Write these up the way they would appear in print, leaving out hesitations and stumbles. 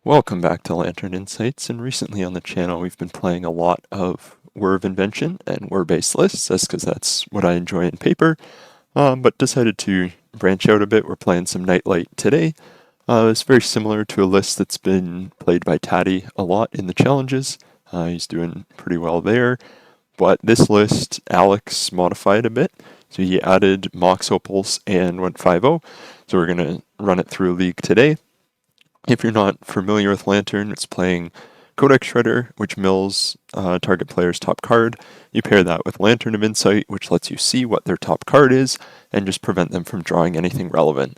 Welcome back to Lantern Insights, and recently on the channel we've been playing a lot of Whir of Invention and Whir-based lists, just because that's what I enjoy in paper, but decided to branch out a bit. We're playing some Nightlight today. It's very similar to a list that's been played by Taddy a lot in the challenges. He's doing pretty well there, but this list Alex modified a bit, so he added Mox Opals and went 5-0, so we're going to run it through a league today. If you're not familiar with Lantern, it's playing Codex Shredder, which mills target player's top card. You pair that with Lantern of Insight, which lets you see what their top card is and just prevent them from drawing anything relevant.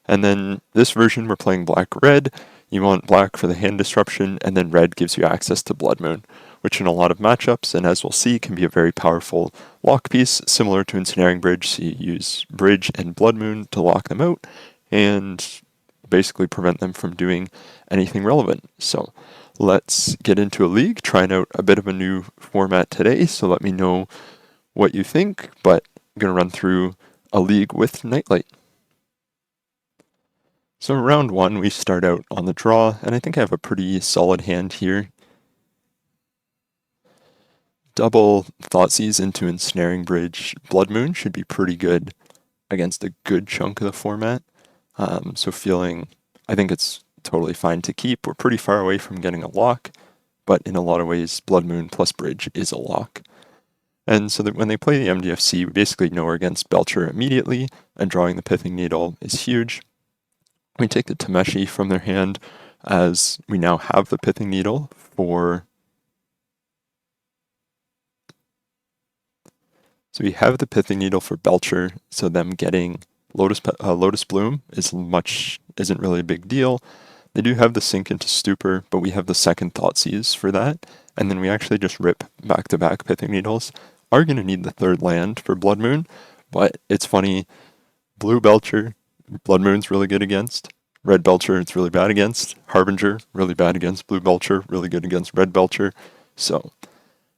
And then this version, we're playing Black-Red. You want black for the hand disruption, and then red gives you access to Blood Moon, which in a lot of matchups, and as we'll see, can be a very powerful lock piece, similar to Ensnaring Bridge. So you use Bridge and Blood Moon to lock them out, and basically prevent them from doing anything relevant. So let's get into a league, trying out a bit of a new format today, so let me know what you think, but I'm going to run through a league with Nightlight. So round one, we start out on the draw, and I think I have a pretty solid hand here. Double Thoughtseize into Ensnaring Bridge. Blood Moon should be pretty good against a good chunk of the format. So I think it's totally fine to keep. We're pretty far away from getting a lock, but in a lot of ways, Blood Moon plus Bridge is a lock. And so that when they play the MDFC, we basically know we're against Belcher immediately, and drawing the Pithing Needle is huge. We take the Tameshi from their hand, as we now have the Pithing Needle for... So we have the Pithing Needle for Belcher, so them getting Lotus Bloom isn't really a big deal. They do have the Sink into Stupor, but we have the second Thoughtseize for that, and then we actually just rip back-to-back Pithing Needles. Are going to need the third land for Blood Moon, but it's funny, Blue Belcher, Blood Moon's really good against. Red Belcher, it's really bad against. Harbinger, really bad against Blue Belcher, really good against Red Belcher. So,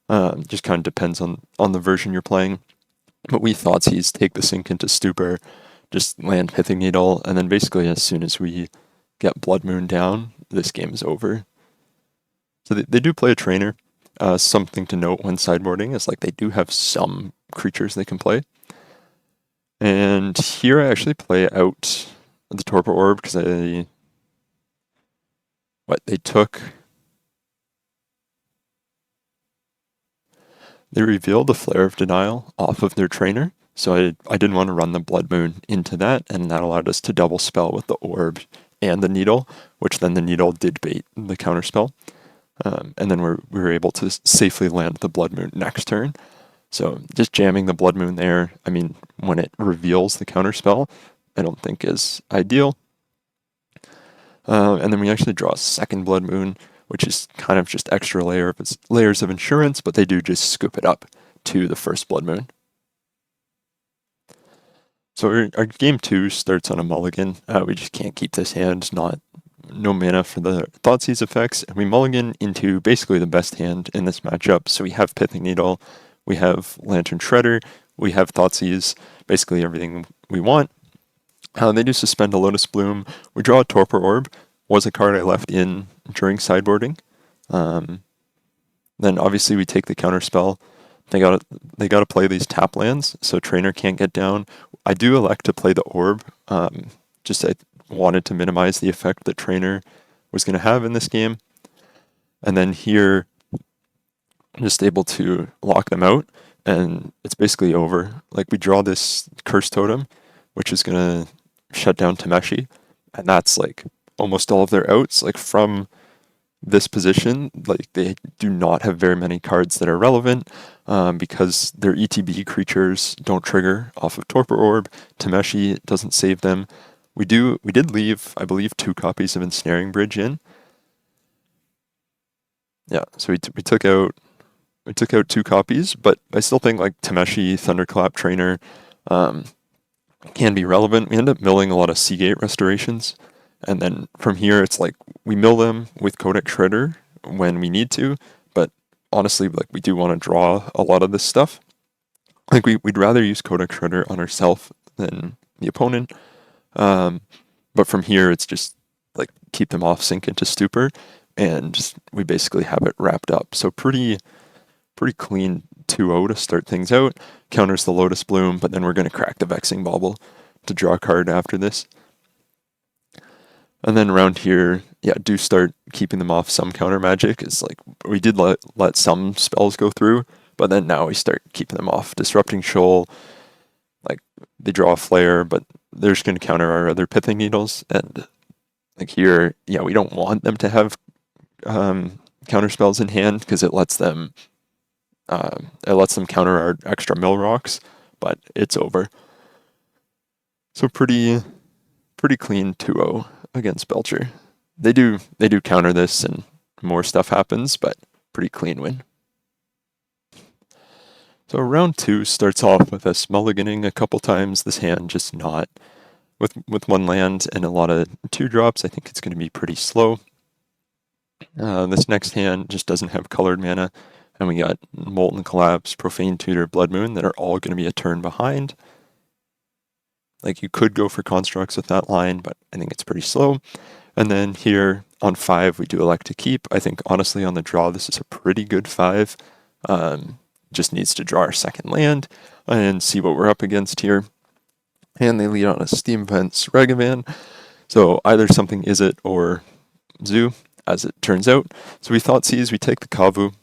just kind of depends on the version you're playing. But we Thoughtseize, take the Sink into Stupor, just land Pithing Needle, and then basically as soon as we get Blood Moon down, this game is over. So they do play a trainer. Something to note when sideboarding is they do have some creatures they can play. And here I actually play out the Torpor Orb because they revealed the Flare of Denial off of their trainer. So I didn't want to run the Blood Moon into that, and that allowed us to double spell with the Orb and the Needle, which then the Needle did bait the counterspell. And then we were able to safely land the Blood Moon next turn. So just jamming the Blood Moon there, I mean, when it reveals the counterspell, I don't think is ideal. And then we actually draw a second Blood Moon, which is kind of just extra layers of insurance, but they do just scoop it up to the first Blood Moon. So our game 2 starts on a mulligan. We just can't keep this hand, no mana for the Thoughtseize effects, and we mulligan into basically the best hand in this matchup. So we have Pithing Needle, we have Lantern Shredder, we have Thoughtseize, basically everything we want. They do suspend a Lotus Bloom. We draw a Torpor Orb, was a card I left in during sideboarding. Then obviously we take the counterspell. They gotta play these tap lands, so Trainer can't get down. I do elect to play the Orb. I wanted to minimize the effect that Trainer was going to have in this game. And then here, I'm just able to lock them out, and it's basically over. We draw this Curse Totem, which is going to shut down Tameshi, and that's almost all of their outs. From this position, they do not have very many cards that are relevant, because their ETB creatures don't trigger off of Torpor Orb. Tameshi doesn't save them. We did leave, I believe, 2 copies of Ensnaring Bridge in. Yeah, so we took out 2 copies, but I still think Tameshi, Thunderclap, Trainer can be relevant. We end up milling a lot of Seagate restorations, and then from here it's we mill them with Codex Shredder when we need to, but honestly, we do want to draw a lot of this stuff. We'd rather use Codex Shredder on ourselves than the opponent. But from here, it's just like keep them off sink into stupor, and we basically have it wrapped up. So pretty clean 2-0 to start things out. Counters the Lotus Bloom, but then we're going to crack the Vexing Bauble to draw a card after this. And then around here, yeah, do start keeping them off some counter magic. It's like we did let some spells go through, but then now we start keeping them off. Disrupting Shoal, like they draw a flare, but they're just going to counter our other Pithing Needles. And like here, yeah, we don't want them to have counter spells in hand because it lets them counter our extra mill rocks, but it's over. So pretty clean 2-0 against Belcher. They do counter this and more stuff happens, but pretty clean win. So round 2 starts off with us mulliganing a couple times. This hand just not with one land and a lot of 2-drops. I think it's going to be pretty slow. This next hand just doesn't have colored mana, and we got Molten Collapse, Profane Tutor, Blood Moon that are all going to be a turn behind. Like you could go for constructs with that line, but I think it's pretty slow. And then here on 5, we do elect to keep. I think honestly on the draw, this is a pretty good 5. Just needs to draw our second land and see what we're up against here. And they lead on a Steam Vents Ragavan. So either something is it or Zoo, as it turns out. So we Thoughtseize, we take the Kavu,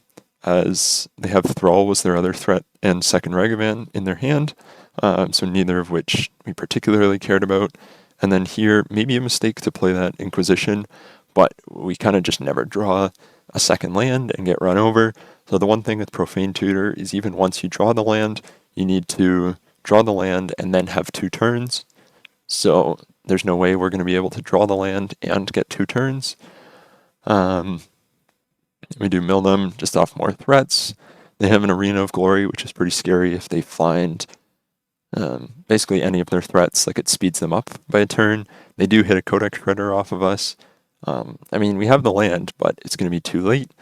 as they have Thrall was their other threat and second Ragavan in their hand. So neither of which we particularly cared about. And then here, maybe a mistake to play that Inquisition, but we kind of just never draw a second land and get run over. So the one thing with Profane Tutor is even once you draw the land, you need to draw the land and then have 2 turns. So there's no way we're going to be able to draw the land and get 2 turns. We do mill them just off more threats. They have an Arena of Glory, which is pretty scary if they find basically any of their threats, like it speeds them up by a turn. They do hit a Codex Shredder off of us. I mean, we have the land, but it's going to be too late.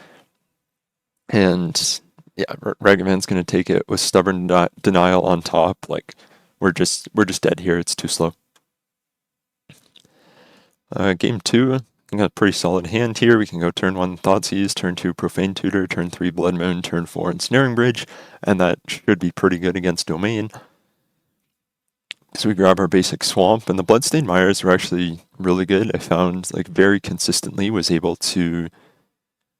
And yeah, Ragavan's going to take it with Stubborn Denial on top. Like we're just dead here. It's too slow. Game 2, I got a pretty solid hand here. We can go turn 1 Thoughtseize, turn 2 Profane Tutor, turn 3 Blood Moon, turn 4 Ensnaring Bridge, and that should be pretty good against Domain. So we grab our basic Swamp, and the Bloodstained Mires are actually really good. I found like very consistently was able to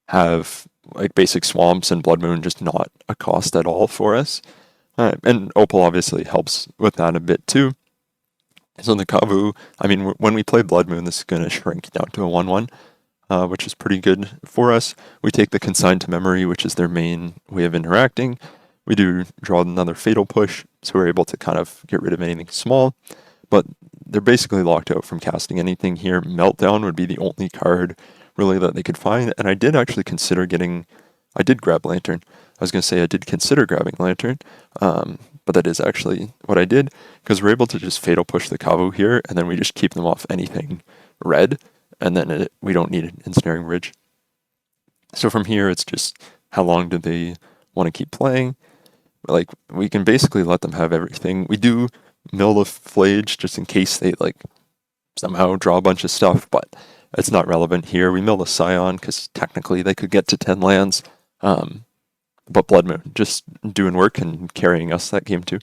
have like basic Swamps and Blood Moon just not a cost at all for us. And Opal obviously helps with that a bit too. So the Kavu, I mean, when we play Blood Moon, this is going to shrink down to a 1/1, which is pretty good for us. We take the Consign to Memory, which is their main way of interacting. We do draw another Fatal Push, so we're able to kind of get rid of anything small. But they're basically locked out from casting anything here. Meltdown would be the only card really that they could find. And I did actually consider I did grab Lantern. I was going to say I did consider grabbing Lantern, but that is actually what I did, because we're able to just Fatal Push the Kavu here, and then we just keep them off anything red, and then we don't need an Ensnaring Bridge. So from here, it's just how long do they want to keep playing? Like, we can basically let them have everything. We do mill the Flage just in case they, like, somehow draw a bunch of stuff, but it's not relevant here. We mill the Scion, because technically they could get to 10 lands. But Blood Moon, just doing work and carrying us that game too.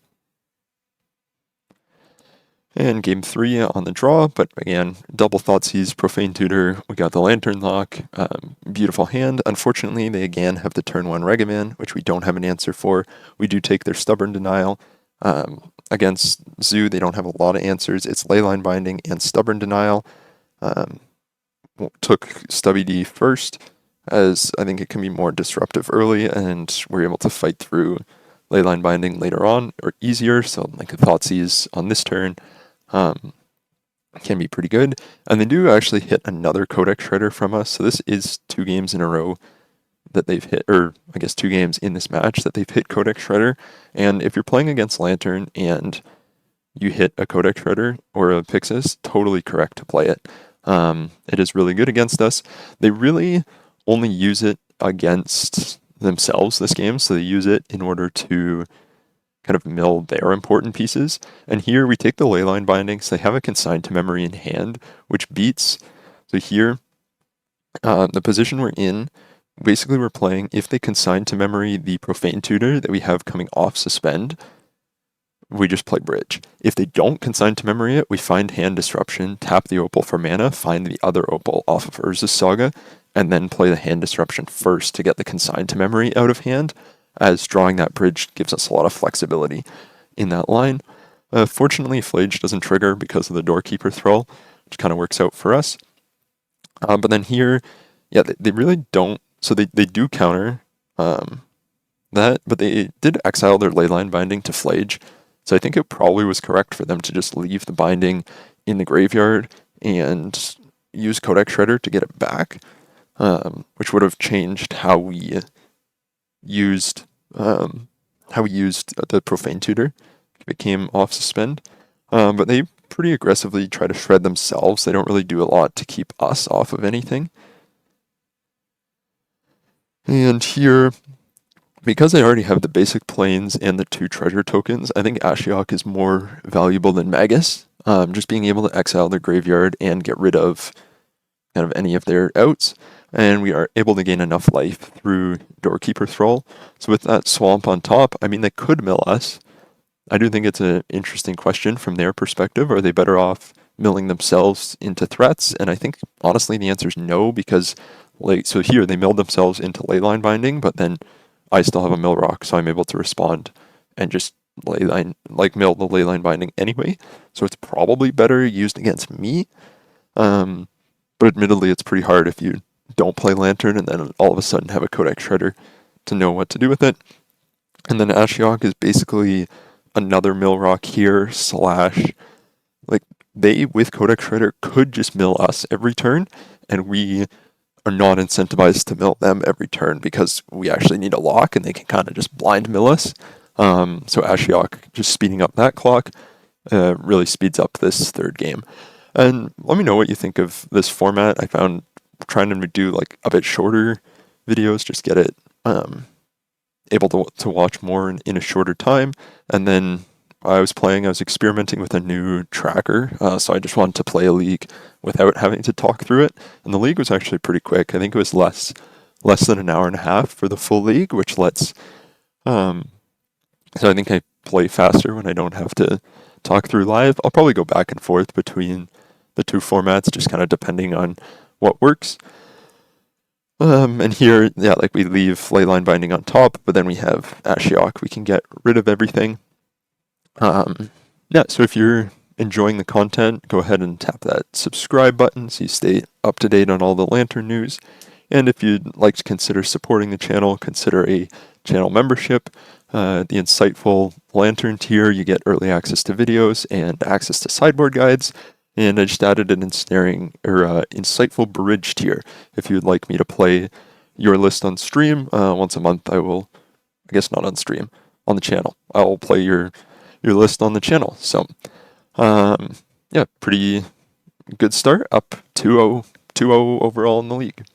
And game 3 on the draw, but again, double Thoughtseize, Profane Tutor, we got the Lantern Lock, beautiful hand. Unfortunately, they again have the turn 1 Ragavan, which we don't have an answer for. We do take their Stubborn Denial. Against Zoo, they don't have a lot of answers. It's Leyline Binding and Stubborn Denial. Took Stubby D first, as I think it can be more disruptive early, and we're able to fight through Leyline Binding later on, or easier, so like a Thoughtseize on this turn can be pretty good. And they do actually hit another Codex Shredder from us, so this is 2 games in a row that they've hit, or I guess 2 games in this match that they've hit Codex Shredder. And if you're playing against Lantern and you hit a Codex Shredder or a Pixis, totally correct to play it. It is really good against us. They really only use it against themselves this game, so they use it in order to kind of mill their important pieces. And here we take the Leyline Binding, so they have a Consign to Memory in hand, which beats So here, the position we're in, basically we're playing, if they consign to memory the Profane Tutor that we have coming off suspend, we just play bridge. If they don't consign to memory it, we find Hand Disruption, tap the Opal for mana, find the other Opal off of Urza's Saga, and then play the Hand Disruption first to get the consign to memory out of hand, as drawing that bridge gives us a lot of flexibility in that line. Fortunately, Flage doesn't trigger because of the Doorkeeper Thrall, which kind of works out for us. But then here, yeah, they really don't. So they do counter that, but they did exile their Leyline Binding to Flage. So I think it probably was correct for them to just leave the binding in the graveyard and use Codex Shredder to get it back, which would have changed how we used the Profane Tutor if it came off suspend. But they pretty aggressively try to shred themselves. They don't really do a lot to keep us off of anything. And here, because I already have the basic planes and the 2 treasure tokens, I think Ashiok is more valuable than Magus. Just being able to exile their graveyard and get rid of kind of any of their outs. And we are able to gain enough life through Doorkeeper Thrall. So with that swamp on top, I mean, they could mill us. I do think it's an interesting question from their perspective. Are they better off milling themselves into threats? And I think, honestly, the answer is no, because, so here they milled themselves into Leyline Binding, but then I still have a mill rock, so I'm able to respond and just mill the Leyline Binding anyway. So it's probably better used against me. But admittedly, it's pretty hard if you don't play Lantern and then all of a sudden have a Codex Shredder to know what to do with it. And then Ashiok is basically another mill rock here, they, with Codex Shredder, could just mill us every turn, and we are not incentivized to mill them every turn because we actually need a lock and they can kind of just blind mill us. So Ashiok, just speeding up that clock, really speeds up this third game. And let me know what you think of this format. I found trying to do like a bit shorter videos, just get it able to watch more in a shorter time. And then I was experimenting with a new tracker, so I just wanted to play a league without having to talk through it. And the league was actually pretty quick. I think it was less than an hour and a half for the full league, which lets so I think I play faster when I don't have to talk through live. I'll probably go back and forth between the 2 formats, just kind of depending on what works. And here, yeah, like we leave Leyline Binding on top, but then we have Ashiok. We can get rid of everything. Yeah, so if you're enjoying the content, go ahead and tap that subscribe button so you stay up to date on all the Lantern news. And if you'd like to consider supporting the channel, consider a channel membership. The Insightful Lantern tier, you get early access to videos and access to sideboard guides. And I just added an Insightful Bridge tier. If you'd like me to play your list on stream, once a month I will, I guess not on stream, on the channel. I will play your list on the channel. So, yeah, pretty good start, up 2-0 overall in the league.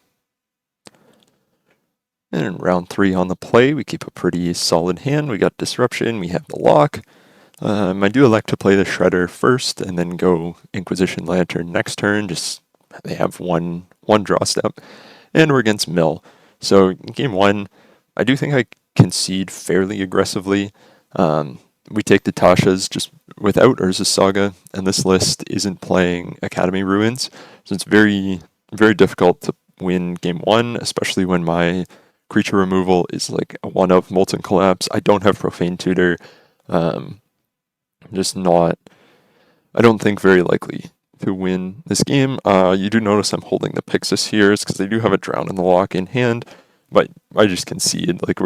And in round 3 on the play, we keep a pretty solid hand. We got Disruption, we have the lock. I do elect to play the Shredder first and then go Inquisition Lantern next turn. Just they have one draw step. And we're against Mill. So game 1, I do think I concede fairly aggressively. We take the Tashas just without Urza's Saga, and this list isn't playing Academy Ruins. So it's very, very difficult to win game 1, especially when my creature removal is like a 1 of Molten Collapse. I don't have Profane Tutor. I don't think very likely to win this game. You do notice I'm holding the Pixis here, because they do have a Drown in the Lock in hand, but I just concede. Like,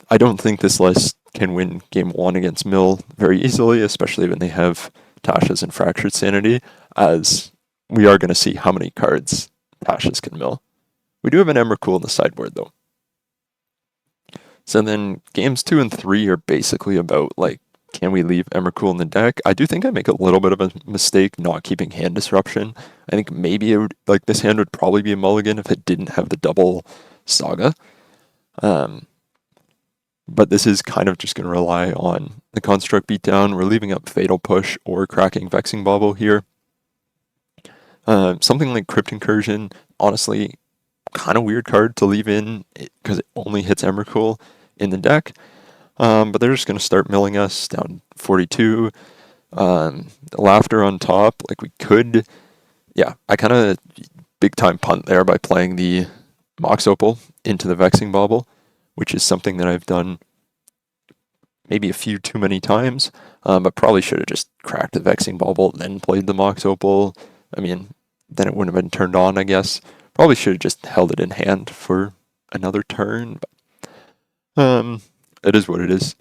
I don't think this list can win game 1 against Mill very easily, especially when they have Tasha's and Fractured Sanity, as we are going to see how many cards Tasha's can mill. We do have an Emrakul in the sideboard, though. So then games 2 and 3 are basically about, like, can we leave Emrakul in the deck? I do think I make a little bit of a mistake not keeping Hand Disruption. I think maybe it would, like, this hand would probably be a mulligan if it didn't have the double Saga. But this is kind of just going to rely on the Construct Beatdown. We're leaving up Fatal Push or cracking Vexing Bauble here. Something like Crypt Incursion, honestly, kind of weird card to leave in because it only hits Emrakul in the deck. But they're just going to start milling us down 42. Laughter on top, like we could, yeah, I kind of big time punt there by playing the Mox Opal into the Vexing Bauble, which is something that I've done maybe a few too many times, but probably should have just cracked the Vexing Bauble, then played the Mox Opal. I mean, then it wouldn't have been turned on, I guess. Probably should have just held it in hand for another turn, but it is what it is.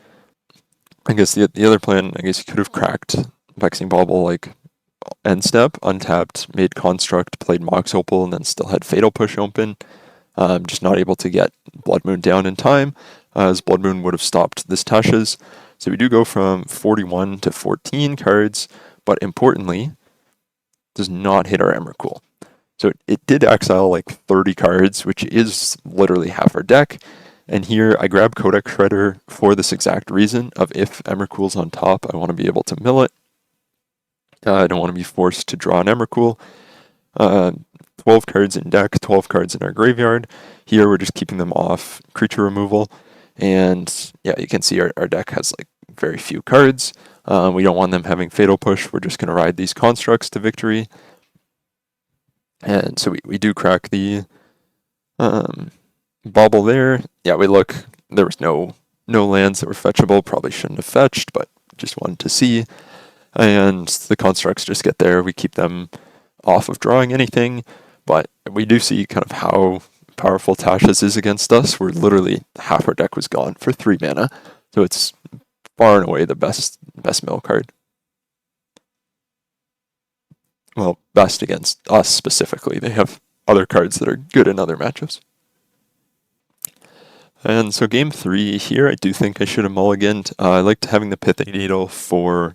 I guess the other plan, I guess you could have cracked Vexing Bauble like end step, untapped, made Construct, played Mox Opal, and then still had Fatal Push open. Just not able to get Blood Moon down in time, as Blood Moon would have stopped this Tasha's. So we do go from 41 to 14 cards, but importantly, does not hit our Emrakul. So it did exile like 30 cards, which is literally half our deck. And here I grab Codex Shredder for this exact reason of if Emrakul's on top, I want to be able to mill it. I don't want to be forced to draw an Emrakul. 12 cards in deck, 12 cards in our graveyard. Here we're just keeping them off creature removal. And yeah, you can see our deck has like very few cards. We don't want them having Fatal Push. We're just going to ride these constructs to victory. And so we do crack the bauble there. Yeah, we look. There was no lands that were fetchable. Probably shouldn't have fetched, but just wanted to see. And the constructs just get there. We keep them off of drawing anything. But we do see kind of how powerful Tasha's is against us. We're literally half our deck was gone for 3 mana. So it's far and away the best mill card. Well, best against us specifically. They have other cards that are good in other matchups. And so game 3 here, I do think I should have mulliganed. I liked having the Pithing Needle for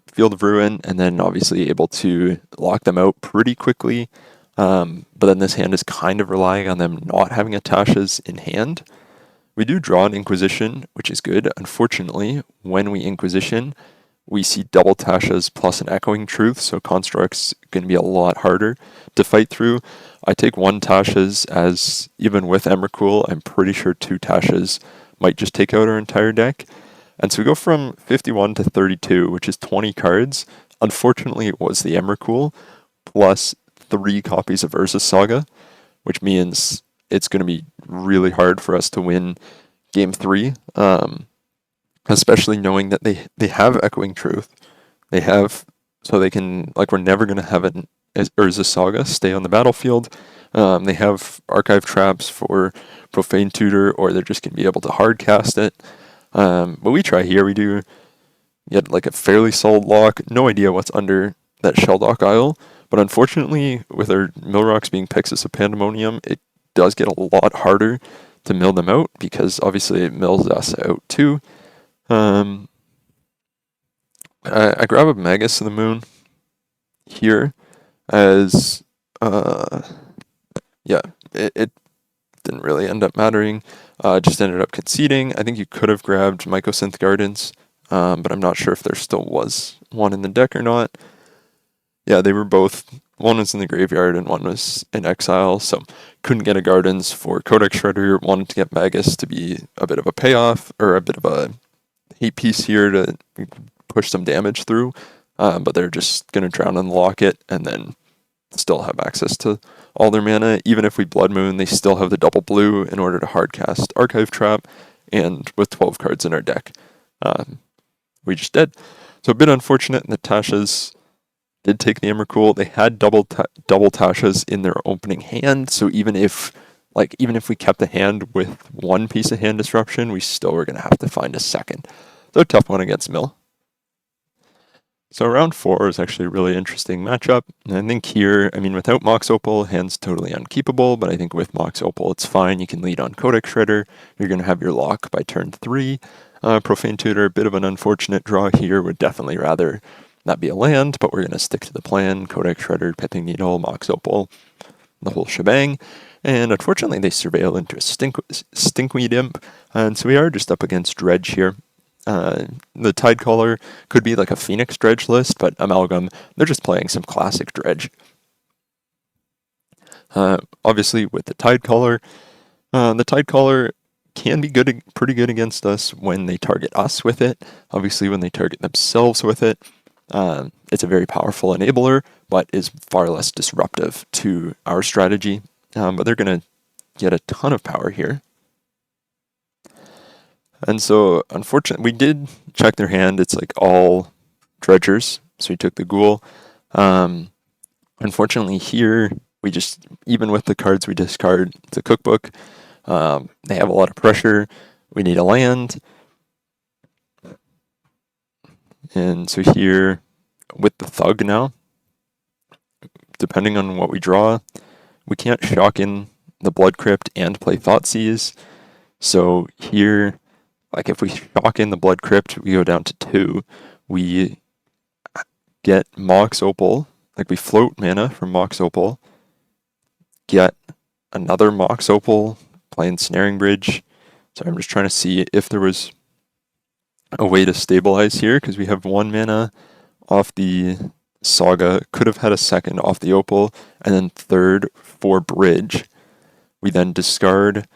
Field of Ruin, and then obviously able to lock them out pretty quickly. But then this hand is kind of relying on them not having a Tasha's in hand. We do draw an Inquisition, which is good. Unfortunately, when we Inquisition, we see double Tasha's plus an Echoing Truth, so Construct's going to be a lot harder to fight through. I take 1 Tasha's as, even with Emrakul, I'm pretty sure 2 Tasha's might just take out our entire deck. And so we go from 51 to 32, which is 20 cards. Unfortunately, it was the Emrakul, plus 3 copies of Urza's Saga, which means it's going to be really hard for us to win game 3. Especially knowing that they have Echoing Truth. They have, so they can, like, we're never going to have an Urza's Saga stay on the battlefield. They have Archive Traps for Profane Tutor, or they're just going to be able to hard cast it. But we try here, we do get like a fairly solid lock. No idea what's under that Shelldock Isle, but unfortunately, with our mill rocks being Pyxis of Pandemonium, it does get a lot harder to mill them out, because obviously it mills us out too. I grab a Magus of the Moon here as, yeah, it didn't really end up mattering. Just ended up conceding. I think you could have grabbed Mycosynth Gardens, but I'm not sure if there still was one in the deck or not. Yeah, they were both, one was in the graveyard and one was in exile, so couldn't get a Gardens for Codex Shredder. Wanted to get Magus to be a bit of a payoff, or a bit of a hate piece here to push some damage through, but they're just going to drown and lock it, and then still have access to all their mana. Even if we Blood Moon, they still have the double blue in order to hardcast Archive Trap, and with 12 cards in our deck, we just did. So a bit unfortunate, and the Tasha's did take the Emrakul. They had double Tasha's in their opening hand, so even if we kept the hand with 1 piece of hand disruption, we still were going to have to find a second. So a tough one against Mill. So round 4 is actually a really interesting matchup. And I think here, I mean, without Mox Opal, hand's totally unkeepable, but I think with Mox Opal, it's fine. You can lead on Codex Shredder. You're going to have your lock by turn 3. Profane Tutor, a bit of an unfortunate draw here. Would definitely rather that be a land, but we're going to stick to the plan. Codex Shredder, Pithing Needle, Mox Opal, the whole shebang. And unfortunately, they surveil into a Stinkweed Imp, and so we are just up against Dredge here. The Tidecaller could be like a Phoenix Dredge list, but Amalgam, they're just playing some classic Dredge. Obviously, with the Tidecaller can be pretty good against us when they target us with it. Obviously, when they target themselves with it, it's a very powerful enabler, but is far less disruptive to our strategy. But they're going to get a ton of power here. And so, unfortunately, we did check their hand. It's like all dredgers, so we took the ghoul. Unfortunately, here, we just, even with the cards we discard, it's a cookbook. They have a lot of pressure. We need a land. And so here, with the Thug now, depending on what we draw, we can't shock in the Blood Crypt and play Thoughtseize. So here, like if we shock in the Blood Crypt, we go down to 2. We get Mox Opal, like we float mana from Mox Opal, get another Mox Opal, playing Snaring Bridge. So I'm just trying to see if there was a way to stabilize here, because we have 1 mana off the Saga, could have had a second off the Opal, and then third for Bridge. We then discard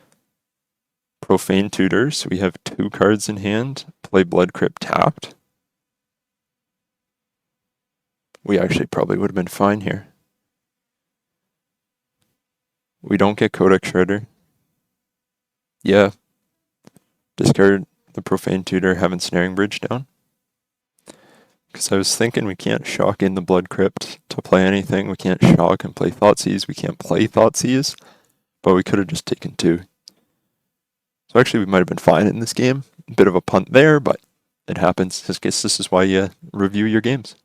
Profane Tutor, so we have 2 cards in hand, play Blood Crypt tapped. We actually probably would have been fine here. We don't get Codex Shredder. Yeah. Discard the Profane Tutor, having Snaring Bridge down. Because I was thinking we can't shock in the Blood Crypt to play anything. We can't shock and play Thoughtseize. We can't play Thoughtseize. But we could have just taken 2. So actually we might have been fine in this game. A bit of a punt there, but it happens. I guess this is why you review your games.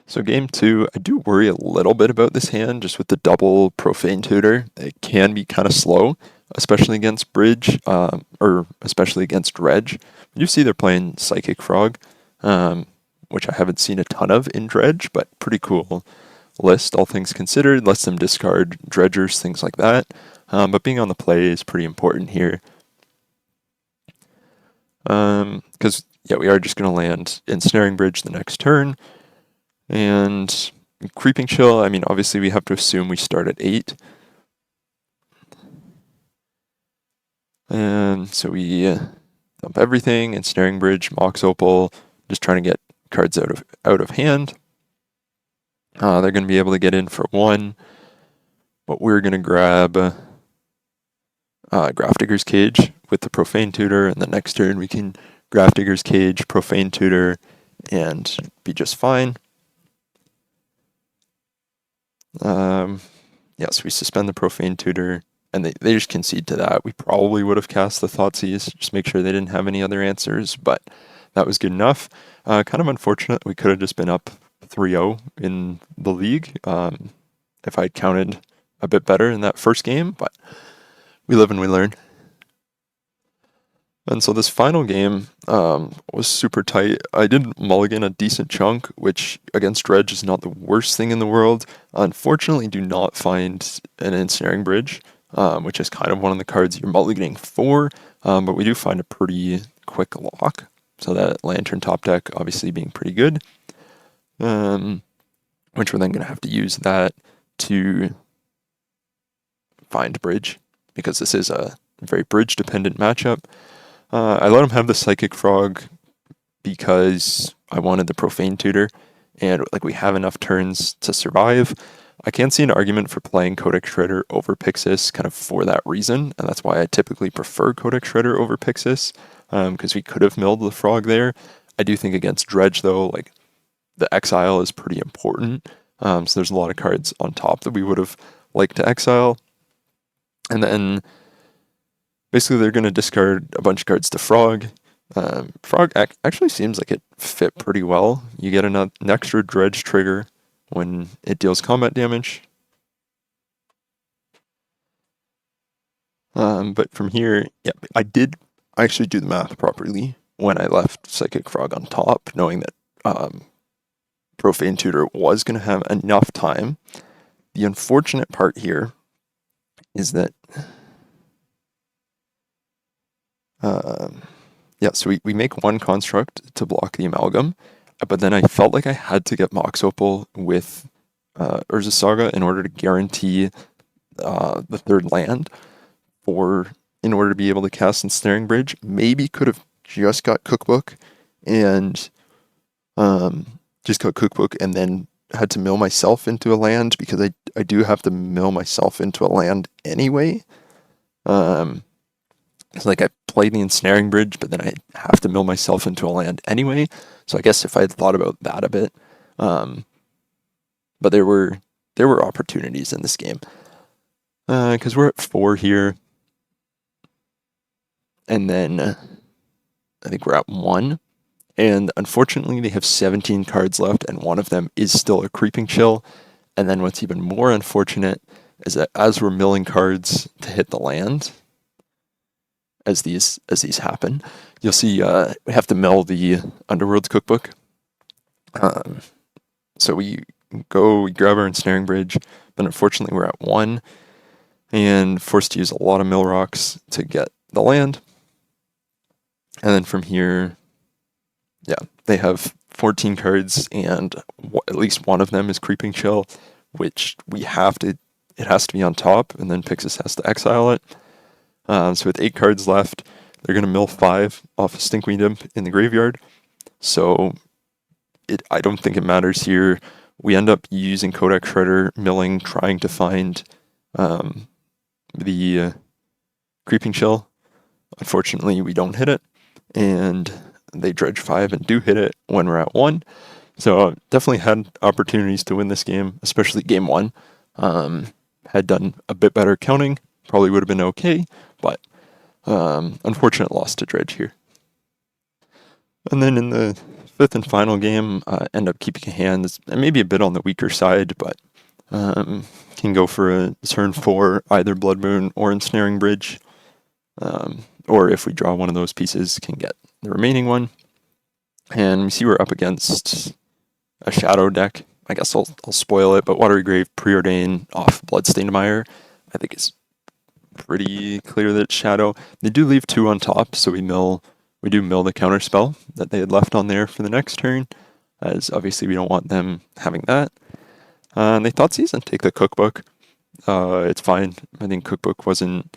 So game 2, I do worry a little bit about this hand, just with the double Profane Tutor. It can be kind of slow, especially against Bridge, or especially against Dredge. You see they're playing Psychic Frog, which I haven't seen a ton of in Dredge, but pretty cool list, all things considered. Lets them discard Dredgers, things like that. But being on the play is pretty important here. Because, yeah, we are just going to land Ensnaring Bridge the next turn. And Creeping Chill, I mean, obviously we have to assume we start at 8. And so we dump everything, Ensnaring Bridge, Mox Opal, just trying to get cards out of hand. They're going to be able to get in for 1, but we're going to grab Grafdigger's Cage with the Profane Tutor, and the next turn we can Grafdigger's Cage, Profane Tutor, and be just fine. Yes, we suspend the Profane Tutor, and they just concede to that. We probably would have cast the Thoughtseize, just make sure they didn't have any other answers, but that was good enough. Kind of unfortunate, we could have just been up 3-0 in the league if I'd counted a bit better in that first game, but we live and we learn. And so this final game was super tight. I did mulligan a decent chunk, which against Dredge is not the worst thing in the world. Unfortunately, do not find an Ensnaring Bridge, which is kind of one of the cards you're mulliganing for, but we do find a pretty quick lock. So that Lantern top deck obviously being pretty good, which we're then going to have to use that to find Bridge, because this is a very Bridge-dependent matchup. I let him have the Psychic Frog because I wanted the Profane Tutor, and like we have enough turns to survive. I can see an argument for playing Codex Shredder over Pixis kind of for that reason, and that's why I typically prefer Codex Shredder over Pixis, because we could have milled the Frog there. I do think against Dredge, though, like the Exile is pretty important, so there's a lot of cards on top that we would have liked to exile. And then basically they're going to discard a bunch of cards to Frog. Frog actually seems like it fit pretty well. You get an extra Dredge trigger when it deals combat damage. But from here, yeah, I did actually do the math properly when I left Psychic Frog on top, knowing that Profane Tutor was going to have enough time. The unfortunate part here is that yeah, so we make one construct to block the amalgam, but then I felt like I had to get Mox Opal with Urza Saga in order to guarantee the third land for in order to be able to cast Ensnaring Bridge. Maybe could have just got Cookbook and and then had to mill myself into a land because I do have to mill myself into a land anyway. It's like I played the Ensnaring Bridge, but then I have to mill myself into a land anyway. So I guess if I had thought about that a bit, but there were opportunities in this game because we're at 4 here, and then I think we're at 1. And unfortunately, they have 17 cards left, and one of them is still a Creeping Chill. And then what's even more unfortunate is that as we're milling cards to hit the land, as these happen, you'll see we have to mill the Underworld's Cookbook. So we grab our Ensnaring Bridge, but unfortunately we're at 1 and forced to use a lot of mill rocks to get the land. And then from here, yeah, they have 14 cards, and at least one of them is Creeping Chill, which it has to be on top, and then Pixis has to exile it. So with 8 cards left, they're going to mill 5 off of Stinkweed Imp in the graveyard. So I don't think it matters here. We end up using Codex Shredder, milling, trying to find the Creeping Chill. Unfortunately, we don't hit it, and they dredge 5 and do hit it when we're at 1. So definitely had opportunities to win this game, especially game 1. Had done a bit better counting, probably would have been okay, but unfortunate loss to dredge here. And then in the 5th and final game, end up keeping a hand that's maybe a bit on the weaker side, but can go for a turn 4, either Blood Moon or Ensnaring Bridge. Or if we draw one of those pieces, can get the remaining one. And we see we're up against a Shadow deck. I guess I'll spoil it, but Watery Grave, Preordain off Bloodstained Mire, I think it's pretty clear that it's Shadow. They do leave 2 on top, so we do mill the counterspell that they had left on there for the next turn, as obviously we don't want them having that. And they thought Season, take the Cookbook. It's fine. I think Cookbook wasn't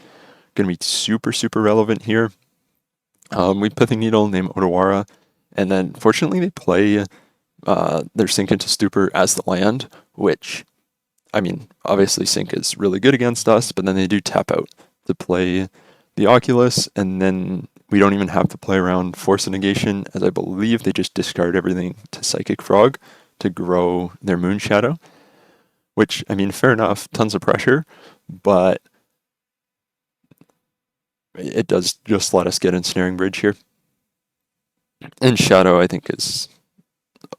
going to be super, super relevant here. We Pithing Needle, name Odawara, and then fortunately they play their Sink into Stupor as the land, which, I mean, obviously Sink is really good against us, but then they do tap out to play the Oculus, and then we don't even have to play around Force of Negation, as I believe they just discard everything to Psychic Frog to grow their Moon Shadow, which, I mean, fair enough, tons of pressure, but it does just let us get Ensnaring Bridge here. And Shadow, I think,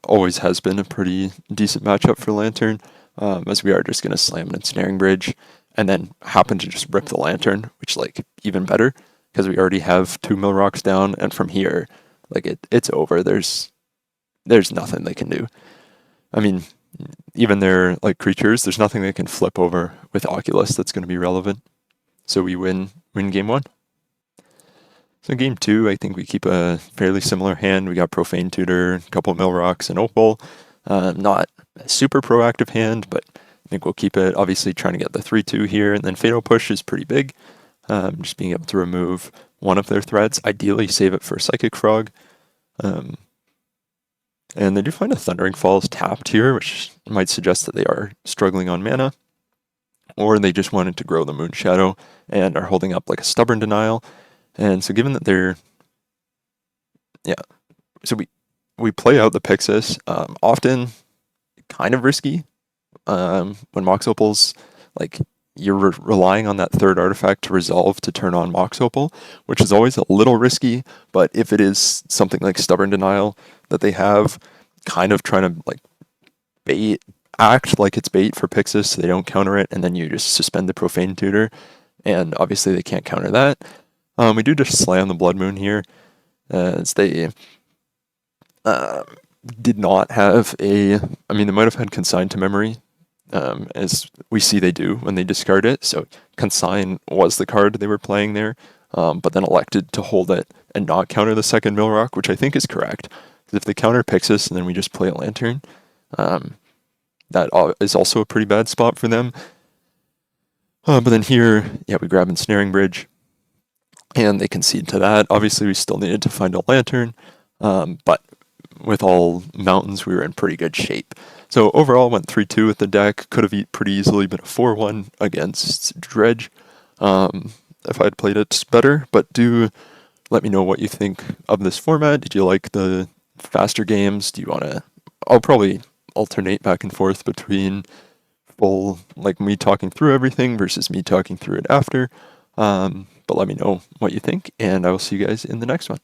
always has been a pretty decent matchup for Lantern, as we are just going to slam an Ensnaring Bridge and then happen to just rip the Lantern, which, like, even better, because we already have 2 mill rocks down, and from here, like, it's over. There's nothing they can do. I mean, even their, like, creatures, there's nothing they can flip over with Oculus that's going to be relevant. So we win game 1. So game 2, I think we keep a fairly similar hand. We got Profane Tutor, a couple of mill rocks, and Opal. Not a super proactive hand, but I think we'll keep it. Obviously trying to get the 3-2 here, and then Fatal Push is pretty big. Just being able to remove one of their threats. Ideally save it for Psychic Frog. And they do find a Thundering Falls tapped here, which might suggest that they are struggling on mana. Or they just wanted to grow the Moon Shadow and are holding up like a Stubborn Denial. And so given that so we play out the Pixis, often kind of risky, when Mox Opal's, like, you're relying on that 3rd artifact to resolve to turn on Mox Opal, which is always a little risky, but if it is something like Stubborn Denial that they have, kind of trying to, like, act like it's bait for Pixis so they don't counter it, and then you just suspend the Profane Tutor, and obviously they can't counter that. We do just slam the Blood Moon here, as they did not have they might have had Consign to Memory, as we see they do when they discard it, so Consign was the card they were playing there, but then elected to hold it and not counter the second mill rock, which I think is correct. Because if the counter picks us and then we just play a lantern, that is also a pretty bad spot for them. But then here, yeah, we grab Ensnaring Bridge, and they concede to that. Obviously, we still needed to find a lantern, but with all mountains, we were in pretty good shape. So overall, went 3-2 with the deck. Could have pretty easily been a 4-1 against Dredge if I'd played it better. But do let me know what you think of this format. Did you like the faster games? Do you want to... I'll probably alternate back and forth between full, like me talking through everything versus me talking through it after. But let me know what you think, and I will see you guys in the next one.